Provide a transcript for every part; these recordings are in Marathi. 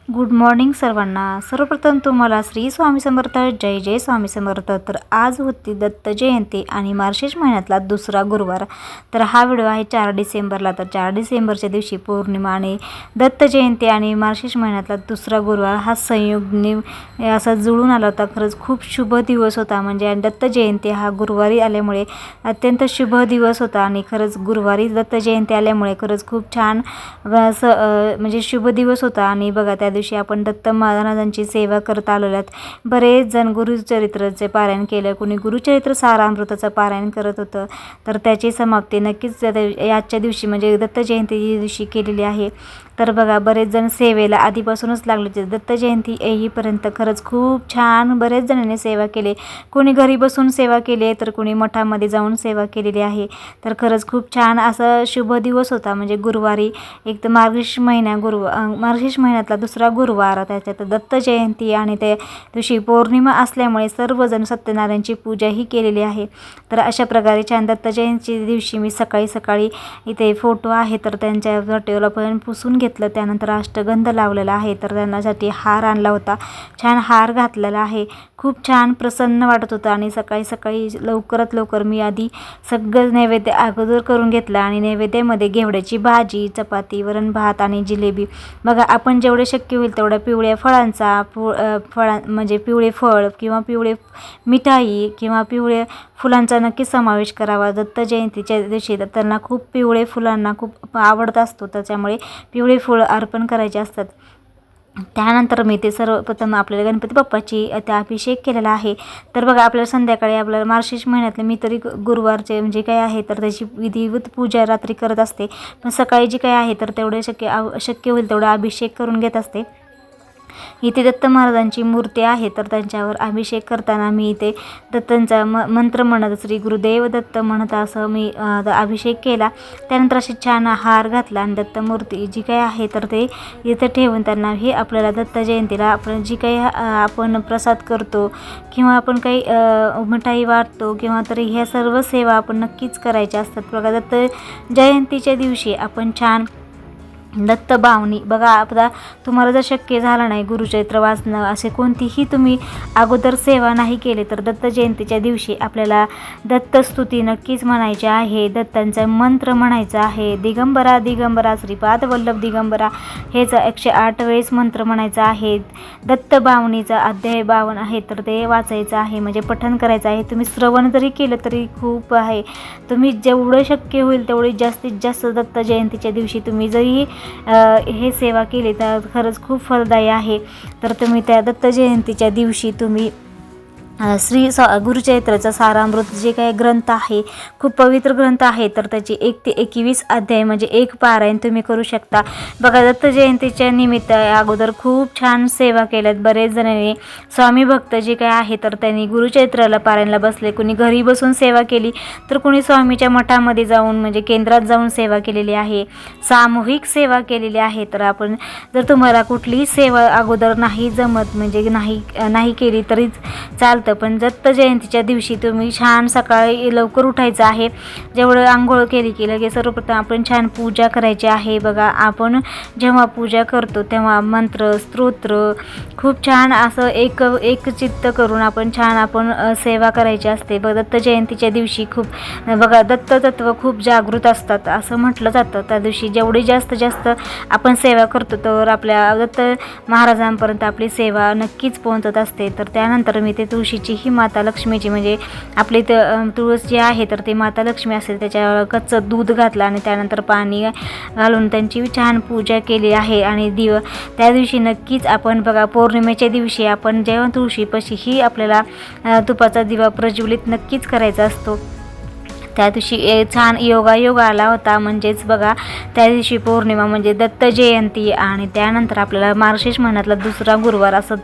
गुड मॉर्निंग सर्वांना। सर्वप्रथम तुम्हाला श्री स्वामी समर्थ, जय जय स्वामी समर्थ। तर आज होती दत्त जयंती आणि मार्गशीर्ष महिन्यातला दुसरा गुरुवार। तर हा व्हिडिओ आहे 4 डिसेंबरला। तर 4 डिसेंबरच्या दिवशी पौर्णिमा आणि दत्त जयंती आणि मार्गशीर्ष महिन्यातला दुसरा गुरुवार हा संयोग असा जुळून आला होता। खरंच खूप शुभ दिवस होता। म्हणजे दत्त जयंती हा गुरुवारी आल्यामुळे अत्यंत शुभ दिवस होता आणि खरंच गुरुवारी दत्त जयंती आल्यामुळे खरंच खूप छान म्हणजे शुभ दिवस होता। आणि बघा त्या दिवशी आपण दत्त महाराजांची सेवा करत आलेलो आहोत। बरेच जण गुरुचरित्राचे पारायण केलं, कोणी गुरुचरित्र सारामृताचं पारायण करत होतं। तर त्याची समाप्ती नक्कीच आजच्या दिवशी म्हणजे दत्त जयंती दिवशी केलेली आहे। तर बघा बरेच जण सेवेला आधीपासूनच लागले। दत्त जयंती येईपर्यंत खरंच खूप छान बरेच जणांनी सेवा केली। कोणी घरी बसून सेवा केली तर कोणी मठामध्ये जाऊन सेवा केलेली आहे। तर खरंच खूप छान असा शुभ दिवस होता। म्हणजे गुरुवारी एक तर मार्गशीर्ष महिन्यातला दुसरा गुरुवार, त्याच्यात दत्त जयंती आणि त्या दिवशी पौर्णिमा असल्यामुळे सर्वजण सत्यनारायणची पूजाही केलेली आहे। तर अशा प्रकारे छान दत्त जयंती दिवशी मी सकाळी इथे फोटो आहे तर त्यांच्या फोटोला पण पुसून घेतलं, त्यानंतर अष्टगंध लावलेला आहे। तर त्यांच्यासाठी हार आणला होता, छान हार घातलेला आहे। खूप छान प्रसन्न वाटत होतं आणि सकाळी लवकरात लवकर मी आधी सगळं नैवेद्य अगोदर करून घेतला आणि नैवेद्यामध्ये घेवड्याची भाजी, चपाती, वरण भात आणि जिलेबी। बघा आपण जेवढे शक्य होईल तेवढ्या पिवळ्या फळांचा म्हणजे पिवळे फळ किंवा पिवळे मिठाई किंवा पिवळे फुलांचा नक्की समावेश करावा। दत्त जयंतीच्या दिवशी दत्तांना खूप पिवळे फुलांना खूप आवडत असतो, त्याच्यामुळे पिवळे फुलं अर्पण करायचे असतात। त्यानंतर मी ते सर्वप्रथम आपल्याला गणपती बाप्पाची त्या अभिषेक केलेला आहे। तर बघा आपल्याला संध्याकाळी आपल्याला मार्गशीर्ष महिन्यातले मी तरी गुरुवारचे म्हणजे काय आहे तर त्याची विधिवत पूजा रात्री करत असते, पण सकाळी जी काय आहे तर तेवढे शक्य होईल तेवढा अभिषेक करून घेत असते। इथे दत्त महाराजांची मूर्ती आहे तर त्यांच्यावर अभिषेक करताना मी इथे दत्तांचा मंत्र म्हणत श्री गुरुदेव दत्त म्हणत असं मी अभिषेक केला। त्यानंतर अशी छान हार घातला आणि दत्त मूर्ती जी काही आहे तर ते इथं ठेवून त्यांना हे आपल्याला दत्त जयंतीला आपण जी काही आपण प्रसाद करतो किंवा आपण काही मिठाई वाटतो किंवा तरी ह्या सर्व सेवा आपण नक्कीच करायच्या असतात। बघा दत्त जयंतीच्या दिवशी आपण छान दत्त बावनी बघा, आता तुम्हाला जर शक्य झालं नाही गुरुचरित्र वाचणं असे कोणतीही तुम्ही अगोदर सेवा नाही केली तर दत्त जयंतीच्या दिवशी आपल्याला दत्तस्तुती नक्कीच म्हणायची आहे, दत्तांचा मंत्र म्हणायचा आहे। दिगंबरा दिगंबरा श्रीपाद वल्लभ दिगंबरा हेच 108 वेळेस मंत्र म्हणायचा आहे। दत्त बावनीचा अध्याय 52 आहे तर ते वाचायचं आहे, म्हणजे पठण करायचं आहे। तुम्ही श्रवण जरी केलं तरी खूप आहे, तुम्ही जेवढं शक्य होईल तेवढे जास्तीत जास्त दत्त जयंतीच्या दिवशी तुम्ही जरी हे सेवा केली तर खरंच खूप फलदायी आहे। तर तुम्ही त्या दत्त जयंतीच्या दिवशी तुम्ही गुरुचरित्राचा सारामृत जे काही ग्रंथ आहे खूप पवित्र ग्रंथ आहे तर त्याची 1 ते 21 अध्याय म्हणजे एक पारायण तुम्ही करू शकता। बघा दत्त जयंतीच्या निमित्त अगोदर खूप छान सेवा केल्यात बरेच जणांनी। स्वामी भक्त जे काय आहे तर त्यांनी गुरुचरित्राला पारायणला बसले, कोणी घरी बसून सेवा केली तर कोणी स्वामीच्या मठामध्ये जाऊन म्हणजे केंद्रात जाऊन सेवा केलेली आहे, सामूहिक सेवा केलेली आहे। तर आपण जर तुम्हाला कुठलीही सेवा अगोदर नाही जमत म्हणजे नाही केली तरी चालतं, पण दत्त जयंतीच्या दिवशी तुम्ही छान सकाळी लवकर उठायचं आहे। जेवढं आंघोळ केली की लगेच सर्वप्रथम आपण छान पूजा करायची आहे। बघा आपण जेव्हा पूजा करतो तेव्हा मंत्र स्तोत्र खूप छान असं एक चित्त करून आपण छान सेवा करायची असते। दत्त जयंतीच्या दिवशी खूप बघा दत्त तत्व खूप जागृत असतात असं म्हटलं जातं। त्या दिवशी जेवढी जास्त आपण सेवा करतो तर आपल्या दत्त महाराजांपर्यंत आपली सेवा नक्कीच पोहोचत असते। तर त्यानंतर मी ते तुळशीची ही माता लक्ष्मीची म्हणजे आपली तुळस जी आहे तर ती माता लक्ष्मी असेल त्याच्यावर कच्चं दूध घातलं आणि त्यानंतर पाणी घालून त्यांची छान पूजा केली आहे। आणि त्या दिवशी नक्कीच आपण बघा पौर्णिमेच्या दिवशी आपण जेव्हा तुळशीपाशी ही आपल्याला तुपाचा दिवा प्रज्वलित नक्कीच करायचा असतो। त्या दिवशी छान योग आला होता, म्हणजेच बघा त्या दिवशी पौर्णिमा म्हणजे दत्त जयंती आणि त्यानंतर आपल्याला मार्गशीर्ष महिन्यातला दुसरा गुरुवार असं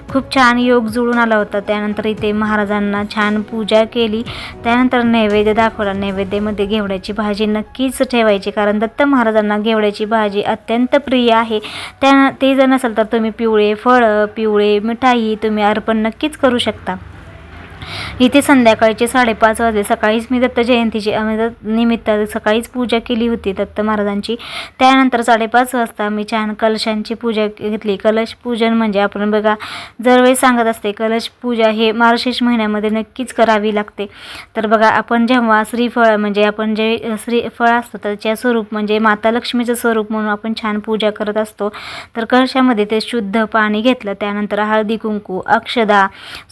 खूप छान योग जुळून आला होता। त्यानंतर इथे महाराजांना छान पूजा केली, त्यानंतर नैवेद्य दाखवला। नैवेद्यामध्ये घेवड्याची भाजी नक्कीच ठेवायची, कारण दत्त महाराजांना घेवड्याची भाजी अत्यंत प्रिय आहे। ते जर नसेल तर तुम्ही पिवळे फळं, पिवळे मिठाई तुम्ही अर्पण नक्कीच करू शकता। इथे संध्याकाळचे 5:30 वाजले. सकाळीच मी दत्त जयंतीची निमित्त सकाळीच पूजा केली होती दत्त महाराजांची. त्यानंतर 5:30 वाजता मी छान कलशांची पूजा घेतली. कलश पूजन म्हणजे आपण बघा दरवेळेस सांगत असते, कलश पूजा हे मार्गशीर्ष महिन्यामध्ये नक्कीच करावी लागते. तर बघा आपण जेव्हा श्रीफळ म्हणजे आपण जे श्रीफळ असतं त्याच्या स्वरूप म्हणजे माता लक्ष्मीचं स्वरूप म्हणून आपण छान पूजा करत असतो. तर कलशामध्ये ते शुद्ध पाणी घेतलं. त्यानंतर हळदी कुंकू, अक्षदा,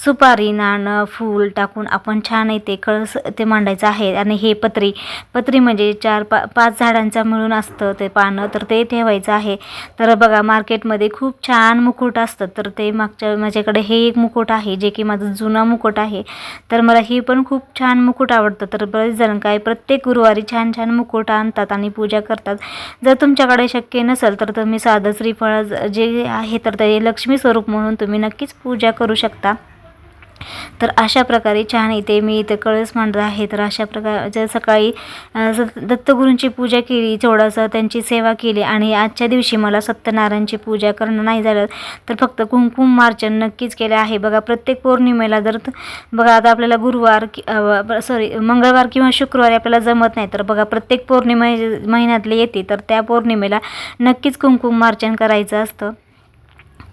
सुपारी, नाणं, फूल टाकून आपण छान इथे कळस ते मांडायचं आहे. आणि हे पत्री म्हणजे 4-5 झाडांचा मिळून असतं ते पानं, तर ते ठेवायचं आहे. तर बघा मार्केटमध्ये खूप छान मुकुट असतं, तर ते माझ्याकडे हे एक मुकुट आहे जे की माझं जुना मुकुट आहे. तर मला ही पण खूप छान मुकुट आवडतं. तर बरेच जण काय प्रत्येक गुरुवारी छान छान मुकुट आणतात आणि पूजा करतात. जर तुमच्याकडे शक्य नसेल तर तुम्ही साधं श्रीफळ जे आहे तर ते लक्ष्मी स्वरूप म्हणून तुम्ही नक्कीच पूजा करू शकता. तर अशा प्रकारे छान इथे मी इथे कळस मांडत आहे. तर अशा प्रकारच्या सकाळी दत्तगुरूंची पूजा केली, थोडंसं त्यांची सेवा केली. आणि आजच्या दिवशी मला सत्यनारायणची पूजा करणं नाही झालं तर फक्त कुंकुमार्चन नक्कीच केले आहे. बघा प्रत्येक पौर्णिमेला जर बघा आता आपल्याला मंगळवार किंवा शुक्रवारी आपल्याला जमत नाही, तर बघा प्रत्येक पौर्णिमा महिन्यातली येते तर त्या पौर्णिमेला नक्कीच कुंकुमार्चन करायचं असतं.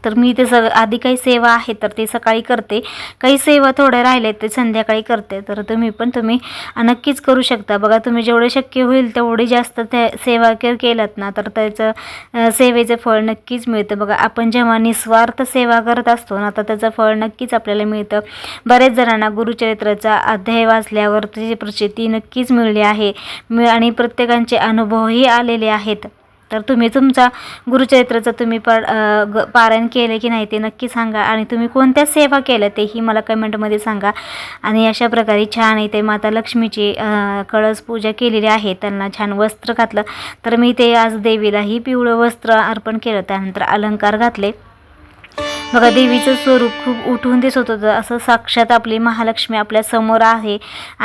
तर मी ते आधी काही सेवा आहे तर ते सकाळी करते, काही सेवा थोड्या राहिले ते संध्याकाळी करते. तर तुम्ही नक्कीच करू शकता. बघा तुम्ही जेवढे शक्य होईल तेवढी जास्त त्या सेवा केलात ना तर त्याचं सेवेचं फळ नक्कीच मिळतं. बघा आपण जेव्हा निस्वार्थ सेवा करत असतो ना तर त्याचं फळ नक्कीच आपल्याला मिळतं. बरेच जणांना गुरुचरित्राचा अध्याय वाचल्यावर त्याची प्रचिती नक्कीच मिळली आहे आणि प्रत्येकांचे अनुभवही आलेले आहेत. तर तुम्ही तुमचा गुरुचरित्राचं तुम्ही पारायण केले की नाही ते नक्की सांगा. आणि तुम्ही कोणत्या सेवा केल्या तेही मला कमेंटमध्ये सांगा. आणि अशा प्रकारे छान इथे माता लक्ष्मीची कळस पूजा केलेली आहे. त्यांना छान वस्त्र घातलं. तर मी ते आज देवीलाही पिवळं वस्त्र अर्पण केलं. त्यानंतर अलंकार घातले. बघा देवीचं स्वरूप खूप उठून दिसत होतं, असं साक्षात आपली महालक्ष्मी आपल्या समोर आहे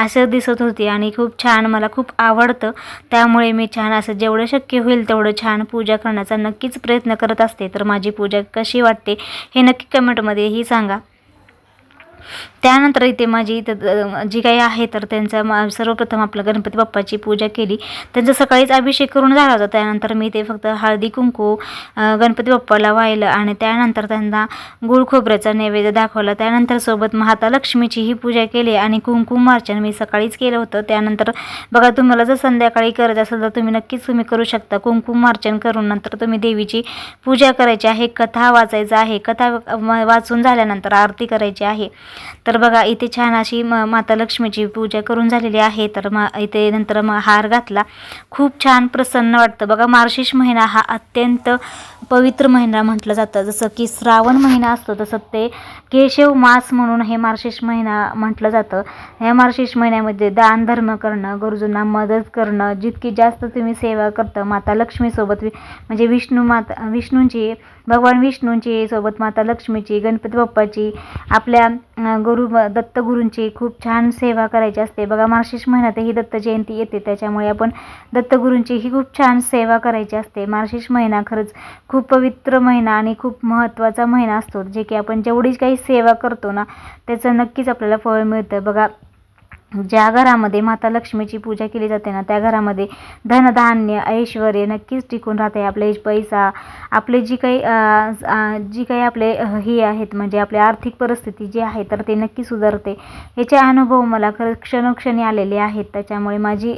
असं दिसत होती. आणि खूप छान मला खूप आवडतं. त्यामुळे मी छान असं जेवढं शक्य होईल तेवढं छान पूजा करण्याचा नक्कीच प्रयत्न करत असते. तर माझी पूजा कशी वाटते हे नक्की कमेंटमध्येही सांगा. त्यानंतर इथे माझी जी काही आहे तर त्यांचा सर्वप्रथम आपलं गणपती बाप्पाची पूजा केली. त्यांचा सकाळीच अभिषेक करून झाला होता. त्यानंतर मी ते फक्त हळदी कुंकू गणपती बाप्पाला वाहिलं आणि त्यानंतर त्यांना गुळ खोबऱ्याचा नैवेद्य दाखवला. त्यानंतर सोबत माता लक्ष्मीचीही पूजा केली आणि कुंकुमार्चन मी सकाळीच केलं होतं. त्यानंतर बघा तुम्हाला जर संध्याकाळी करायचं असेल तर तुम्ही करू शकता. कुंकुमार्चन करून नंतर तुम्ही देवीची पूजा करायची आहे, कथा वाचायचं आहे. कथा वाचून झाल्यानंतर आरती करायची आहे. तर बघा इथे छान अशी माता लक्ष्मीची पूजा करून झालेली आहे. तर इथे नंतर हार घातला. खूप छान प्रसन्न वाटतं. बघा मार्गशीर्ष महिना हा अत्यंत पवित्र महिना म्हटलं जातं. जसं की श्रावण महिना असतो तसं ते केशव मास म्हणून हे मार्गशीर्ष महिना म्हटलं जातं. ह्या मार्गशीर्ष महिन्यामध्ये दान धर्म करणं, गरजूंना मदत करणं, जितकी जास्त तुम्ही सेवा करता माता लक्ष्मीसोबत म्हणजे विष्णूंची भगवान विष्णूंची सोबत माता लक्ष्मीची, गणपती बाप्पाची, आपल्या दत्तगुरूंची खूप छान सेवा करायची असते. बघा मार्गशीर्ष महिन्यात ही दत्त जयंती येते, त्याच्यामुळे आपण दत्तगुरूंची ही खूप छान सेवा करायची असते. मार्गशीर्ष महिना खरंच खूप पवित्र महिना आणि खूप महत्त्वाचा महिना असतो, जे की आपण जेवढी काही सेवा करतो ना त्याचं नक्कीच आपल्याला फळ मिळतं. बघा ज्या घरामध्ये माता लक्ष्मीची पूजा केली जाते ना त्या घरामध्ये धनधान्य ऐश्वर्य नक्कीच टिकून राहते. आपले पैसा, आपले जी काही आपले हे आहेत म्हणजे आपली आर्थिक परिस्थिती जी आहे तर ते नक्की सुधारते. याचे अनुभव मला खरंच क्षणोक्षणी आलेले आहेत. त्याच्यामुळे माझी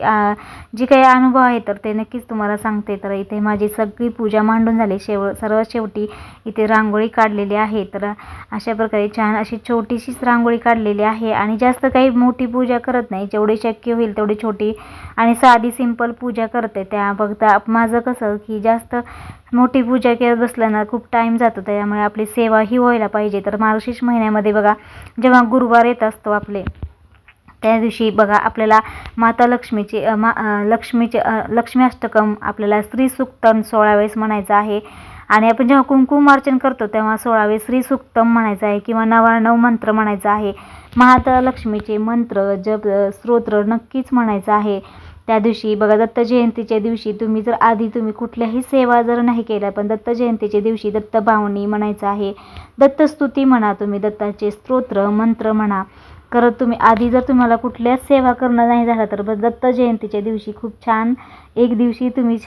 जी काही अनुभव आहे तर ते नक्कीच तुम्हाला सांगते. तर इथे माझी सगळी पूजा मांडून झाली. सर्वात शेवटी इथे रांगोळी काढलेली आहे. तर अशा प्रकारे छान अशी छोटीशीच रांगोळी काढलेली आहे आणि जास्त काही मोठी पूजा करत नाही. जेवढी शक्य होईल तेवढी छोटी आणि साधी सिंपल पूजा करते. त्या बघता माझं कसं की जास्त मोठी पूजा करत बसलं ना खूप टाईम जातो, त्यामुळे आपली सेवा ही व्हायला पाहिजे. तर मार्गशीर्ष महिन्यामध्ये बघा जेव्हा गुरुवार येत असतो आपले त्या दिवशी बघा आपल्याला माता लक्ष्मी अष्टकम आपल्याला श्रीसूक्तम 16 वेळेस म्हणायचं आहे. आणि आपण जेव्हा कुंकुमार्चन करतो तेव्हा 16 वेळेस श्रीसूक्तम म्हणायचं आहे किंवा 99 मंत्र म्हणायचा आहे. माता लक्ष्मीचे मंत्र जप स्तोत्र नक्कीच म्हणायचं आहे. त्या दिवशी बघा दत्त जयंतीच्या दिवशी तुम्ही कुठल्याही सेवा जर नाही केल्या पण दत्त जयंतीच्या दिवशी दत्त भावनी म्हणायचं आहे, दत्तस्तुती म्हणा, तुम्ही दत्ताचे स्तोत्र मंत्र म्हणा. करत तुम्ही आधी जर तुम्हाला कुठल्याच सेवा करणं नाही झालं तर दत्त जयंतीच्या दिवशी खूप छान एक दिवशी तुम्ही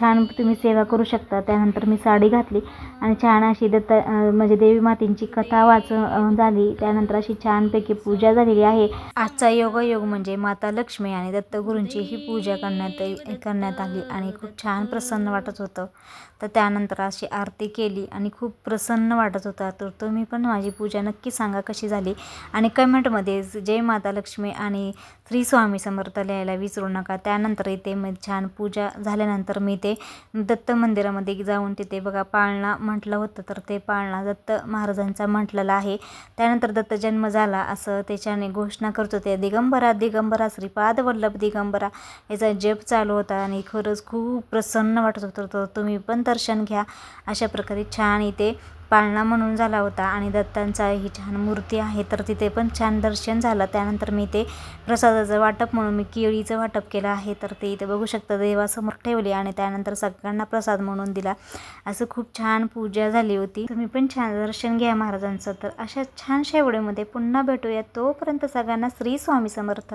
सेवा करू शकता. त्यानंतर मी साडी घातली आणि छान अशी म्हणजे देवी मातेची कथा झाली. त्यानंतर अशी छानपैकी पूजा झालेली आहे. आजचा योगायोग म्हणजे माता लक्ष्मी आणि दत्तगुरूंची ही पूजा करण्यात आली आणि खूप छान प्रसन्न वाटत होतं. तर त्यानंतर अशी आरती केली आणि खूप प्रसन्न वाटत होता. तर तुम्ही पण माझी पूजा नक्की सांगा कशी झाली आणि कमेंटमध्ये जय माता लक्ष्मी आणि श्री स्वामी समर्थ लिहायला विसरू नका. त्यानंतर इथे छान पूजा झाल्यानंतर मी ते दत्त मंदिरामध्ये जाऊन तिथे बघा पाळणा म्हटलं होतं, तर ते पाळणा दत्त महाराजांचा म्हटलेला आहे. त्यानंतर दत्त जन्म झाला असं त्याच्याने घोषणा करत होते. दिगंबरा दिगंबरा श्रीपाद वल्लभ दिगंबरा याचा जप चालू होता आणि खरंच खूप प्रसन्न वाटत होतं. तर तुम्ही पण दर्शन घ्या. अशा प्रकारे छान इथे पाळणा म्हणून झाला होता आणि दत्तांचा ही छान मूर्ती आहे, तर तिथे पण छान दर्शन झालं. त्यानंतर मी ते प्रसादाचं वाटप म्हणून मी केळीचं वाटप केलं आहे, तर ते इथे बघू शकता देवासमोर ठेवले आणि त्यानंतर सगळ्यांना प्रसाद म्हणून दिला. असं खूप छान पूजा झाली होती. तुम्ही पण छान दर्शन घ्या महाराजांचं. तर अशा छानशा व्हिडिओमध्ये पुन्हा भेटूया. तोपर्यंत सगळ्यांना श्री स्वामी समर्थ.